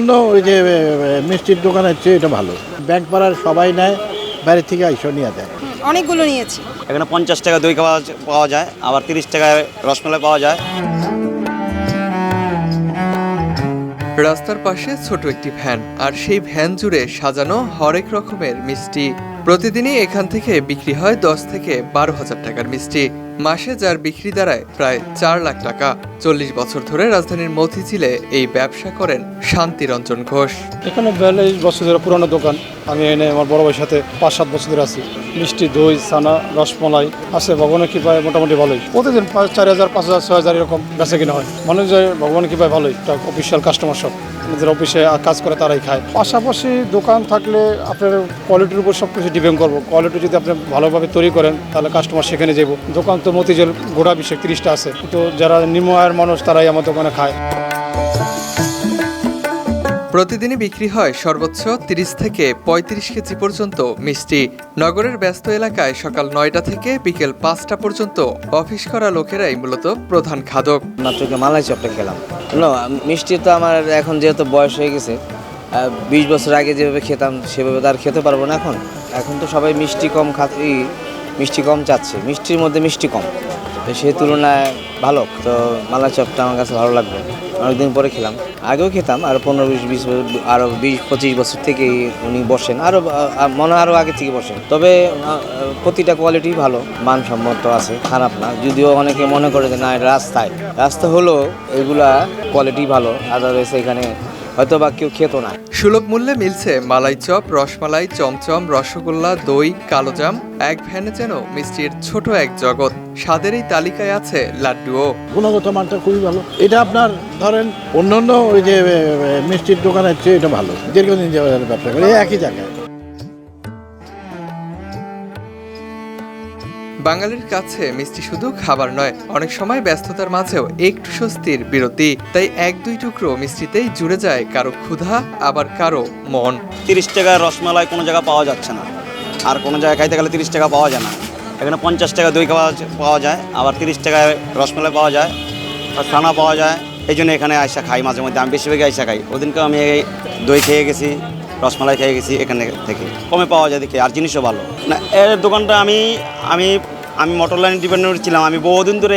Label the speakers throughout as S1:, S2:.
S1: অন্যান্য ওই যে মিষ্টির দোকানের চেয়ে এটা ভালো। ব্যাংক পাড়ার সবাই নেয়, বাইরে থেকে আইসো নিয়ে দেয়।
S2: অনেকগুলো নিয়েছি।
S3: এখানে 50 টাকা দই পাওয়া যায়, আবার 30 টাকায় রসমালাই পাওয়া যায়।
S4: রাস্তার পাশে ছোট একটি ভ্যান, আর সেই ভ্যান জুড়ে সাজানো হরেক রকমের মিষ্টি। প্রতিদিনই এখান থেকে বিক্রি হয় 10 থেকে 12,000 টাকার মিষ্টি। মাসে যার বিক্রি দাঁড়ায় প্রায় 4 লাখ টাকা। 40 বছর ধরে রাজধানীর মতিঝিলে এই ব্যবসা করেন শান্তিরঞ্জন ঘোষ।
S5: এখানে 42 বছর ধরে পুরনো দোকান। আমি এনে আমার বড় ভাইয়ের সাথে 5-7 বছর ধরে আছি। মিষ্টি, দই, ছানা, রসমালাই আছে। ভগবানের কৃপায় মোটামুটি ভালোই। প্রতিদিন 4,000, 5,000, 6,000 এরকম বেচা কিনা হয়। মনে হয় ভগবানের কৃপায় ভালোই। এটা অফিসিয়াল কাস্টমার সব, যারা অফিসে কাজ করে তারাই খায়। পাশাপাশি দোকান থাকলে আপনার কোয়ালিটির উপর সব কিছু ডিপেন্ড করবো। কোয়ালিটি যদি আপনি ভালোভাবে তৈরি করেন তাহলে কাস্টমার সেখানে যাব। দোকান তো মতিঝিল গোড়া বিশ্বে 30টা আছে, তো যারা নিম্ন আয়ের মানুষ তারাই আমার দোকানে খায়।
S4: প্রতিদিনই বিক্রি হয় সর্বোচ্চ 30 থেকে 35 কেজি পর্যন্ত মিষ্টি। নগরের ব্যস্ত এলাকায় সকাল 9টা থেকে বিকেল 5টা পর্যন্ত অফিস করা লোকেরাই মূলত প্রধান খাদক।
S6: মাত্র মালাই চপটা খেলাম। মিষ্টি তো আমার এখন যেহেতু বয়স হয়ে গেছে, 20 বছর আগে যেভাবে খেতাম সেভাবে তো আর খেতে পারবো না। এখন তো সবাই মিষ্টি কম চাচ্ছে, মিষ্টির মধ্যে মিষ্টি কম, তো সেই তুলনায় ভালো। তো মালাই চপটা আমার কাছে ভালো লাগবে। অনেকদিন পরে খেলাম, আগেও খেতাম, আরও 15-20 আরও 20-25 বছর থেকেই উনি বসেন, মনে হয় আরও আগে থেকে বসেন। তবে প্রতিটা কোয়ালিটি ভালো, মানসম্মত আছে, খারাপ না। যদিও অনেকে মনে করে যে না এটা রাস্তা হলো এগুলা কোয়ালিটি ভালো, আদারওয়াইজ এখানে হয়তো বা কেউ খেত না।
S4: সুলভ মূল্যে মিলছে মালাই চপ, রসমালাই, চমচম, রসগোল্লা, দই, কালোজাম। এক ভ্যানে যেন মিষ্টির ছোট এক জগৎ। স্বাদের এই তালিকায় আছে লাড্ডুও।
S1: গুণগত মানটা খুবই ভালো। এটা আপনার ধরেন অন্যান্য ওই যে মিষ্টির দোকানের চেয়ে এটা ভালো। দীর্ঘদিন যাওয়ার ব্যবসা করে একই জায়গায়।
S4: বাঙালির কাছে মিষ্টি শুধু খাবার নয়, অনেক সময় ব্যস্ততার মাঝেও একটু স্বস্তির বিরতি। তাই 1-2 টুকরো মিষ্টিতেই জুড়ে যায় কারো ক্ষুধা, আবার কারো মন।
S3: 30 টাকায় রসমালাই কোনো জায়গায় পাওয়া যাচ্ছে না, আর কোনো জায়গায় খাইতে গেলে 30 টাকা পাওয়া যায় না। এখানে 50 টাকা দই পাওয়া যায়, আবার 30 টাকায় রসমালাই পাওয়া যায়, আর ছানা পাওয়া যায়। এই জন্য এখানে আইসা খাই মাঝে মধ্যে। আমি বেশিরভাগই আইসা খাই। ওদিনকে আমি দই খেয়ে গেছি, রসমালাই খেয়ে গেছি, এখানে থেকে কমে পাওয়া যায় দেখি, আর জিনিসও ভালো না। এর দোকানটা আমি মোটর লাইন ডিপেন্ডেন্ট ছিলাম। আমি বহুদিন ধরে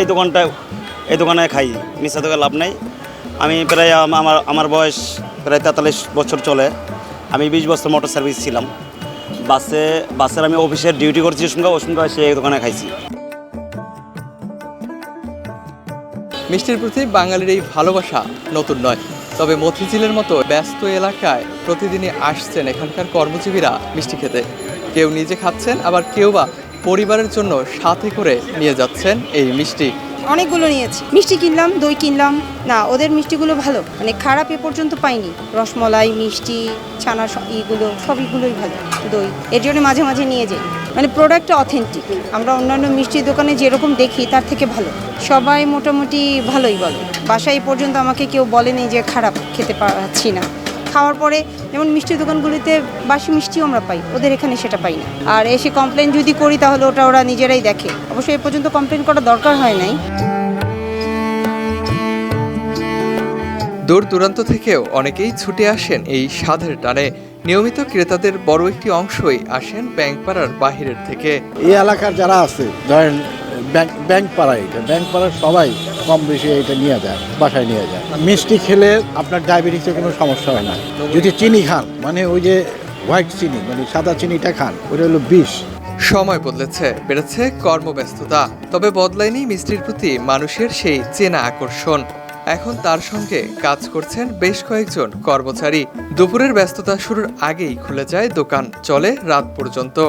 S3: এই দোকানে খাই, মিশা থেকে লাভ নেই। আমি প্রায় আমার বয়স প্রায় 43 বছর চলে। আমি 20 বছর মোটর সার্ভিস ছিলাম। বাসের আমি অফিসের ডিউটি করছি, ওই সঙ্গে সে এই দোকানে খাইছি।
S4: মিষ্টির প্রতি বাঙালির এই ভালোবাসা নতুন নয়, তবে মতিঝিলের মতো ব্যস্ত এলাকায় প্রতিদিনই আসছেন এখানকার কর্মজীবীরা মিষ্টি খেতে। কেউ নিজে খাচ্ছেন, আবার কেউ বা পরিবারের জন্য সাথে করে নিয়ে যাচ্ছেন এই মিষ্টি।
S2: অনেকগুলো নিয়েছি। মিষ্টি কিনলাম, দই কিনলাম। না, ওদের মিষ্টিগুলো ভালো, মানে খারাপ এ পর্যন্ত পাইনি। রসমালাই, মিষ্টি, ছানা সবগুলোই ভালো। দই এর জন্য মাঝে মাঝে নিয়ে যাই, মানে প্রোডাক্টটা অথেন্টিক। আমরা অন্যান্য মিষ্টির দোকানে যেরকম দেখি তার থেকে ভালো। সবাই মোটামুটি ভালোই বলে। বাসায় এ পর্যন্ত আমাকে কেউ বলেনি যে খারাপ, খেতে পারছি না। খাওয়ার পরে যেমন মিষ্টির দোকানগুলিতে বাসি মিষ্টিও আমরা পাই, ওদের এখানে সেটা পাই না। আর এসে কমপ্লেন যদি করি তাহলে ওরা নিজেরাই দেখে। অবশ্যই এ পর্যন্ত কমপ্লেন করার দরকার হয় নাই।
S4: দূর দূরান্ত থেকেও অনেকেই ছুটে আসেন এই স্বাদের টানে। নিয়মিত ক্রেতাদের বড় একটি অংশই আসেন ব্যাংকপাড়ার বাহিরের থেকে।
S1: এই এলাকার যারা আছে ধরেন ব্যাংক পাড়ায়, ব্যাংক পাড়ার সবাই কম বেশি এটা নিয়ে যায়, বাসায় নিয়ে যায়। মিষ্টি খেলে আপনার ডায়াবেটিসের কোনো সমস্যা হয় না। যদি চিনি খান, মানে ওই যে হোয়াইট চিনি, মানে সাদা চিনিটা খান, ওটা হলো বিষ।
S4: সময় বদলেছে, বেড়েছে কর্মব্যস্ততা, তবে বদলায়নি মিষ্টির প্রতি মানুষের সেই চেনা আকর্ষণ। এখন তার সঙ্গে কাজ করছেন বেশ কয়েকজন কর্মচারী। দুপুরের ব্যস্ততা শুরুর আগেই খুলে যায় দোকান, চলে রাত পর্যন্ত।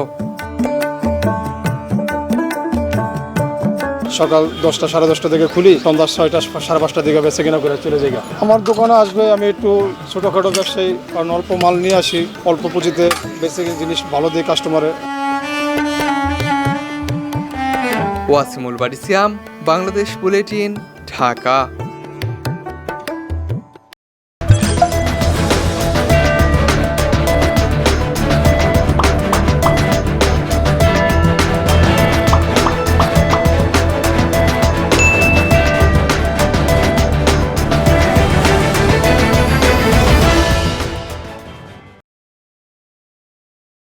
S5: সকাল 10টা, 10:30 থেকে খুলি, সন্ধ্যা 6টা, 5:30 দিকে বেচে কিনা করে চলে যাই। আমার দোকানে আসবে, আমি একটু ছোটোখাটো ব্যবসায়ী, কারণ অল্প মাল নিয়ে আসি, অল্প পুঁজিতে বেচে জিনিস ভালো দিই কাস্টমারে।
S4: ওয়াসিমুল বারিসিয়াম, বাংলাদেশ বুলেটিন, ঢাকা।